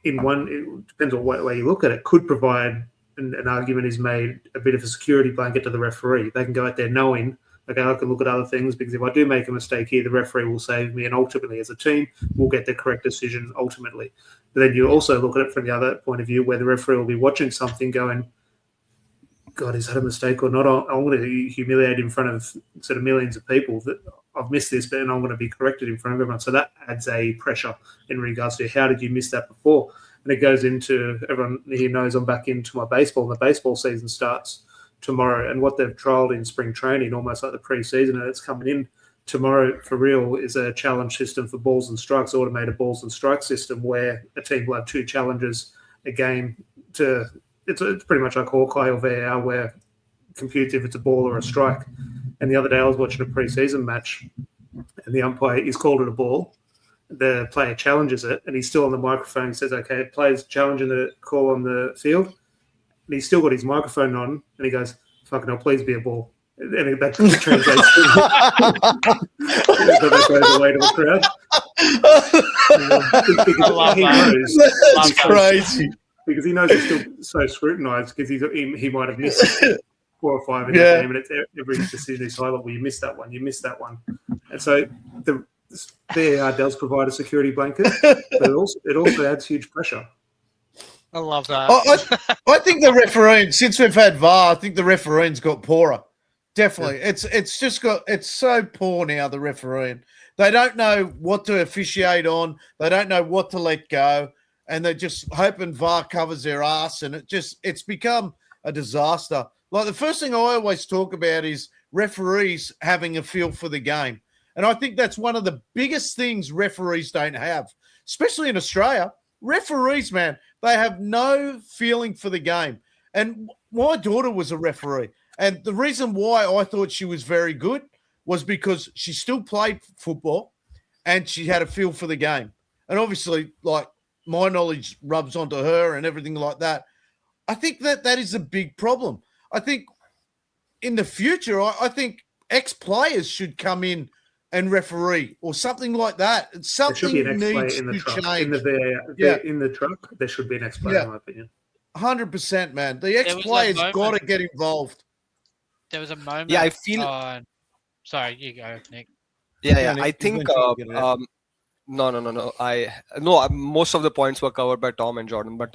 it depends on what way you look at it, could provide an argument is made a bit of a security blanket to the referee. They can go out there knowing, okay, I can look at other things because if I do make a mistake here, the referee will save me, and ultimately, as a team, we'll get the correct decision ultimately. But then you also look at it from the other point of view, where the referee will be watching something, going, "God, is that a mistake or not? I'm going to humiliate in front of sort of millions of people that I've missed this, but I'm going to be corrected in front of everyone." So that adds a pressure in regards to how did you miss that before. And it goes into, everyone here knows I'm back into my baseball, and the baseball season starts tomorrow. And what they've trialled in spring training, almost like the pre-season, and it's coming in tomorrow for real, is a challenge system for balls and strikes, automated balls and strike system, where a team will have 2 challenges a game to, it's pretty much like Hawkeye or VAR, where computes if it's a ball or a strike. And the other day I was watching a pre-season match, and the umpire, he's called it a ball. The player challenges it, and he's still on the microphone and says, okay, player's challenging the call on the field. And he's still got his microphone on, and he goes, fucking hell, please be a ball. And that translates that goes away to the crowd. I love that. That's crazy. Because he knows he's still so scrutinised, because he might have missed 4 or 5 in the game, and it's every decision is highlighted. Well, you missed that one, you missed that one. And so the VAR does provide a security blanket, but it also adds huge pressure. I love that. I think the refereeing, since we've had VAR, I think the refereeing's got poorer. Definitely. Yeah. It's so poor now, the refereeing. They don't know what to officiate on. They don't know what to let go. And they're just hoping VAR covers their ass. And it's become a disaster. Like, the first thing I always talk about is referees having a feel for the game. And I think that's one of the biggest things referees don't have, especially in Australia. Referees, man, they have no feeling for the game. And my daughter was a referee. And the reason why I thought she was very good was because she still played football and she had a feel for the game. And obviously, like, my knowledge rubs onto her and everything like that. I think that is a big problem. I think in the future, I think ex-players should come in and referee or something like that. Something needs to change. In the truck, there should be an ex-player, in my opinion. 100%, man. The ex-players got to get involved. There was a moment. Yeah, I feel. Sorry, you go, Nick. Yeah, Nick, I think. No. Most of the points were covered by Tom and Jordan. But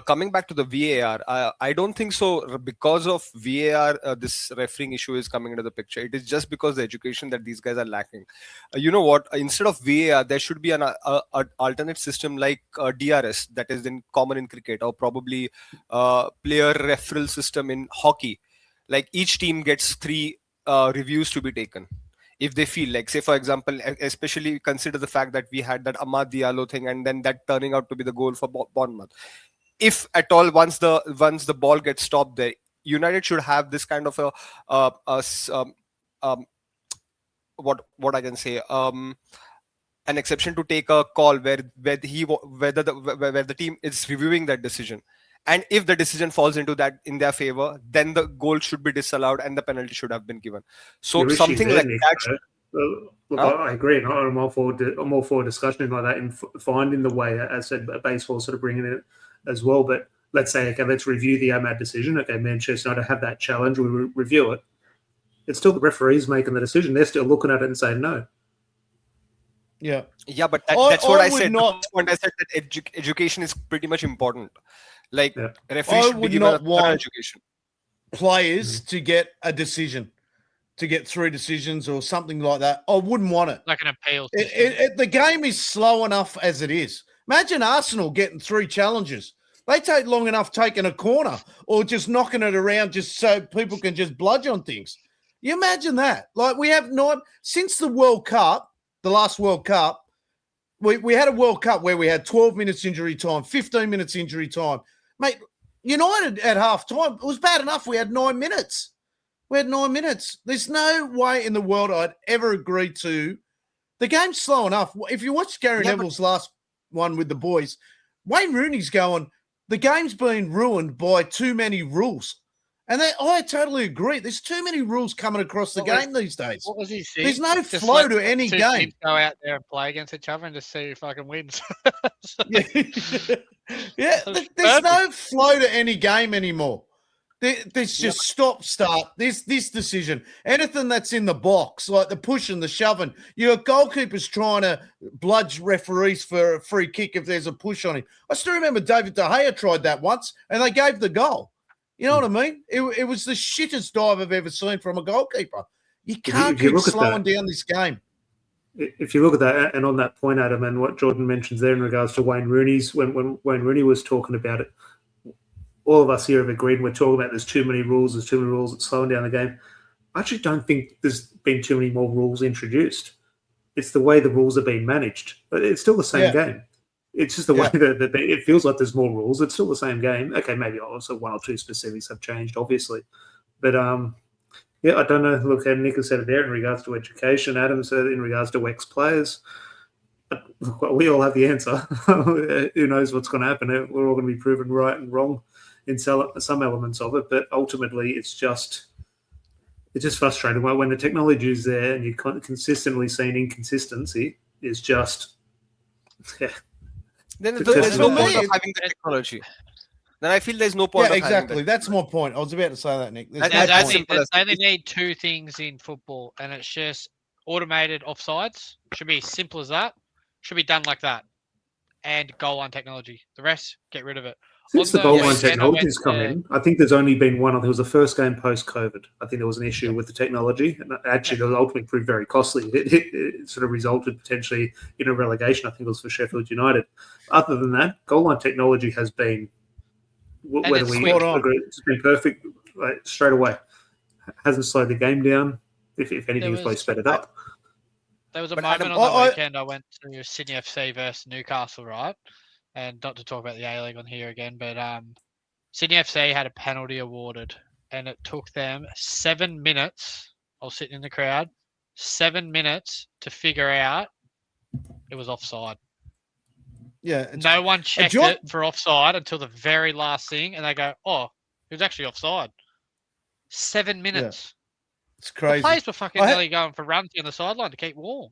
coming back to the VAR, I don't think so. Because of VAR, this refereeing issue is coming into the picture. It is just because the education that these guys are lacking. You know what? Instead of VAR, there should be an alternate system like DRS that is common in cricket, or probably player referral system in hockey. Like, each team gets 3 reviews to be taken. If they feel like, say, for example, especially consider the fact that we had that Amad Diallo thing, and then that turning out to be the goal for Bournemouth. If at all, once the ball gets stopped there, United should have this kind of what I can say, an exception to take a call where the team is reviewing that decision. And if the decision falls into that in their favor, then the goal should be disallowed and the penalty should have been given. So something like that. Look, I agree. I'm all for discussion like that and finding the way, as said, baseball sort of bringing it as well. But let's say, okay, let's review the Ahmad decision. Okay, Manchester United have that challenge. We review it. It's still the referees making the decision. They're still looking at it and saying no. Yeah, but that's what I said. At this point, I said that education is pretty much important. Like, referees should be given education. Players to get a decision, to get 3 decisions or something like that. I wouldn't want it. Like an appeal. The game is slow enough as it is. Imagine Arsenal getting 3 challenges. They take long enough taking a corner or just knocking it around just so people can just bludge on things. You imagine that? Like, we have not, since the World Cup, the last World Cup, we had a World Cup where we had 12 minutes injury time, 15 minutes injury time. Mate, United at half-time, it was bad enough we had 9 minutes. There's no way in the world I'd ever agree to. The game's slow enough. If you watch Gary Neville's last one with the boys, Wayne Rooney's going, the game's been ruined by too many rules. And I totally agree. There's too many rules coming across the game these days. What was he saying? There's no Just flow let to any two game. teams go out there and play against each other and just see who fucking wins. Yeah, there's no flow to any game anymore. There's just stop, start, this decision. Anything that's in the box, like the push and the shoving. You got goalkeepers trying to bludge referees for a free kick if there's a push on him. I still remember David De Gea tried that once, and they gave the goal. You know what I mean? It was the shittest dive I've ever seen from a goalkeeper. You can't keep slowing down this game. If you look at that, and on that point, Adam, and what Jordan mentions there in regards to Wayne Rooney's, when Wayne Rooney was talking about it, all of us here have agreed we're talking about there's too many rules, it's slowing down the game. I actually don't think there's been too many more rules introduced. It's the way the rules are being managed. But it's still the same game. It's just the way that it feels like there's more rules. It's still the same game. Okay, maybe also one or two specifics have changed, obviously. But, I don't know. Look, Nick has said it there in regards to education. Adam said in regards to ex-players. Look, we all have the answer. Who knows what's going to happen? We're all going to be proven right and wrong in some elements of it. But ultimately, it's just frustrating. When the technology is there and you're consistently seeing inconsistency, it's just... Yeah. Then there's no point of having the technology. Then I feel there's no point. Yeah, exactly. That's my point. I was about to say that, Nick. They only need two things in football, and it's just automated offsides. Should be as simple as that. Should be done like that. And goal line technology. The rest, get rid of it. Since the goal line technology has come in, I think there's only been one. It was the first game post-COVID. I think there was an issue with the technology, and actually, it ultimately proved very costly. It sort of resulted potentially in a relegation. I think it was for Sheffield United. Other than that, goal line technology has been, whether we agree, it's been perfect straight away. Hasn't slowed the game down. If anything, it's probably sped it up. There was a moment on the weekend I went to Sydney FC versus Newcastle, right? And not to talk about the A-League on here again, but Sydney FC had a penalty awarded, and it took them 7 minutes. I was sitting in the crowd, 7 minutes to figure out it was offside. Yeah. No one checked it for offside until the very last thing, and they go, "Oh, it was actually offside." 7 minutes. Yeah. It's crazy. The players were fucking nearly going for runs on the sideline to keep warm.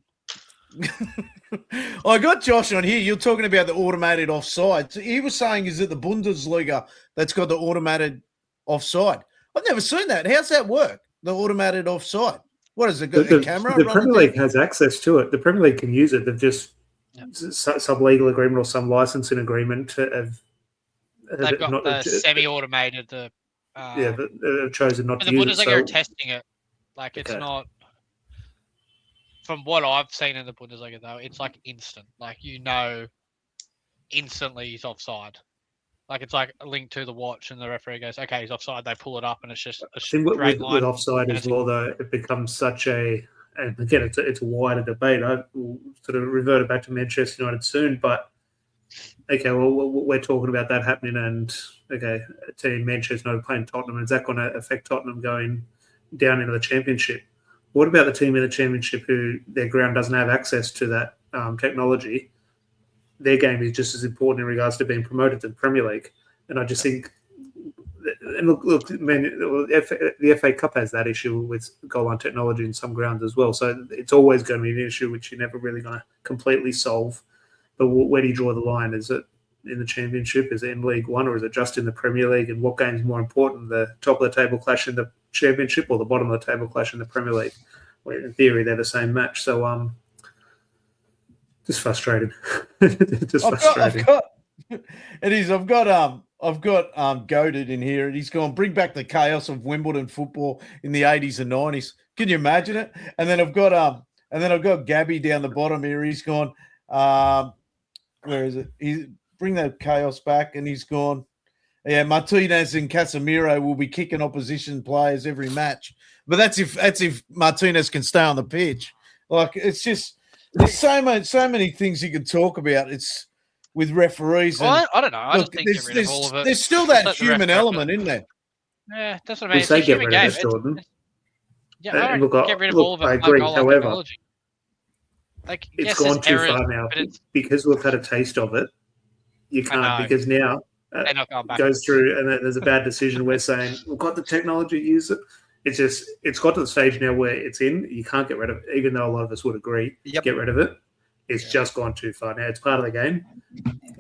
I got Josh on here. You're talking about the automated offside. So he was saying, is it the Bundesliga that's got the automated offside? I've never seen that. How's that work? The automated offside. What is it? Got a camera? The Premier League has access to it. The Premier League can use it. They've just some legal agreement or some licensing agreement They've got the semi-automated. They've chosen not to use it. The Bundesliga are testing it. Like it's not. From what I've seen in the Bundesliga, though, it's like instant. Like, instantly he's offside. Like, it's like a link to the watch and the referee goes, okay, he's offside. They pull it up and it's just a straight line. With offside as well, though, it becomes such a... And again, it's a wider debate. I will sort of revert it back to Manchester United soon, but okay, well, we're talking about that happening and, okay, team Manchester United playing Tottenham. Is that going to affect Tottenham going down into the Championship? What about the team in the Championship who their ground doesn't have access to that technology? Their game is just as important in regards to being promoted to the Premier League. And I just think, and look, man, the FA Cup has that issue with goal line technology in some grounds as well. So it's always going to be an issue which you're never really going to completely solve. But where do you draw the line? Is it in the Championship? Is it in League One? Or is it just in the Premier League? And what game is more important, the top of the table clash in the Championship or the bottom of the table clash in the Premier League? Well, in theory, they're the same match. So, just frustrating. Frustrating. I've got Goated in here, and he's gone, bring back the chaos of Wimbledon football in the 80s and 90s. Can you imagine it? And then I've got Gabby down the bottom here. He's gone, where is it? Bring that chaos back, and he's gone. Yeah, Martinez and Casemiro will be kicking opposition players every match. But that's if Martinez can stay on the pitch. Like, it's just there's so many things you can talk about. It's with referees. Well, I don't know. I just think get rid of all of it. There's still that human element in there. Yeah, that's what I mean. It's a human game. Jordan. Yeah, I don't get rid of all of it. I agree. However, it's gone too far now because we've had a taste of it. You can't because now goes through, and then there's a bad decision. We're saying we've got the technology, use it. It's got to the stage now where it's in. You can't get rid of it, even though a lot of us would agree. Get rid of it. It's just gone too far. Now it's part of the game.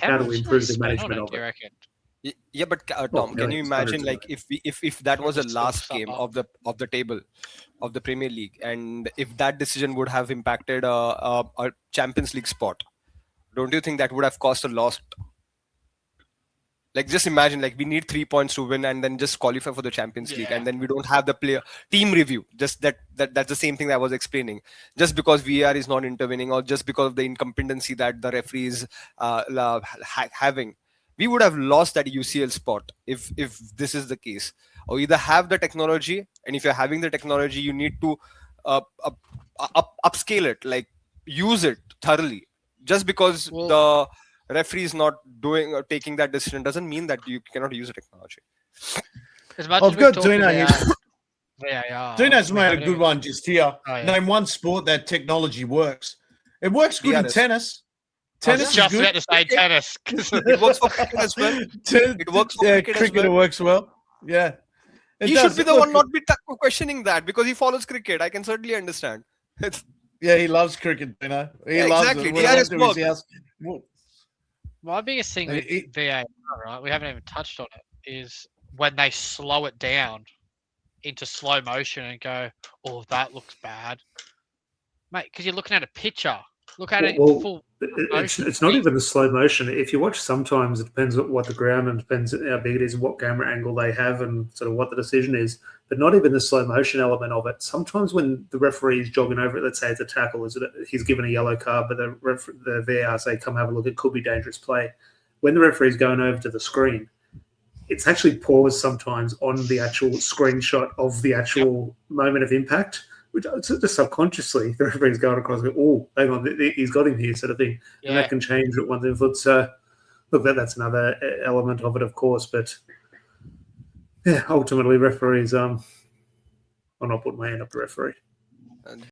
How do we improve the management of it? Yeah, but Tom, can you imagine like if that was the last game of the table of the Premier League, and if that decision would have impacted a Champions League spot, don't you think that would have cost a loss? Like, just imagine, like, we need 3 points to win and then just qualify for the Champions League, and then we don't have the team review. Just that's the same thing that I was explaining. Just because VAR is not intervening, or just because of the incompetency that the referee is having, we would have lost that UCL spot if this is the case. Or either have the technology, and if you're having the technology, you need to upscale it, like use it thoroughly. Just because the referee is not doing or taking that decision doesn't mean that you cannot use the technology. I've got Dino here. Dino's made a good one just here. Name one sport that technology works. It works good in tennis. Tennis is good. I was just about to say tennis. It works for cricket as well. It works for cricket as well. It works well. Yeah. He should be the one not be questioning that, because he follows cricket. I can certainly understand. Yeah, he loves cricket, you know. He loves it. My biggest thing with VAR, right, we haven't even touched on it, is when they slow it down into slow motion and go, oh, that looks bad. Mate, because you're looking at a picture. Look at it in full motion. It's not even the slow motion. If you watch, sometimes it depends on what the ground, and depends how big it is, what camera angle they have, and sort of what the decision is. But not even the slow motion element of it. Sometimes when the referee is jogging over it, let's say it's a tackle, he's given a yellow card, but the VAR say, come have a look, it could be dangerous play. When the referee's going over to the screen, it's actually paused sometimes on the actual screenshot of the actual moment of impact, which just subconsciously the referee's going across and go, oh, hang on, he's got him here, sort of thing. Yeah. And that can change at one's influence. So, look, that's another element of it, of course, but yeah, ultimately referees, I'll not put my hand up to referee.